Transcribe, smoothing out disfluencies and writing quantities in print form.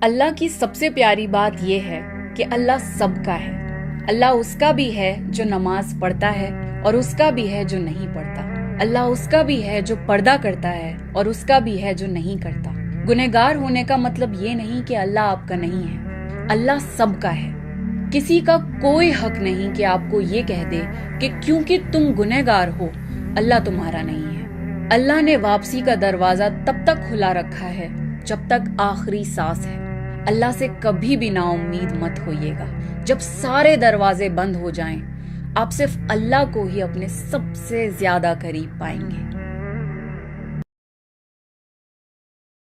अल्लाह की सबसे प्यारी बात यह है कि अल्लाह सबका है। अल्लाह उसका भी है जो नमाज पढ़ता है और उसका भी है जो नहीं पढ़ता। अल्लाह उसका भी है जो पर्दा करता है और उसका भी है जो नहीं करता। गुनहगार होने का मतलब ये नहीं कि अल्लाह आपका नहीं है। अल्लाह सबका है। किसी का कोई हक नहीं कि आपको ये कह दे कि क्योंकि तुम गुनहगार हो अल्लाह तुम्हारा नहीं है। अल्लाह ने वापसी का दरवाजा तब तक खुला रखा है जब तक आखिरी सांस है। अल्लाह से कभी भी नाउम्मीद मत होइएगा। जब सारे दरवाजे बंद हो जाएं, आप सिर्फ अल्लाह को ही अपने सबसे ज्यादा करीब पाएंगे।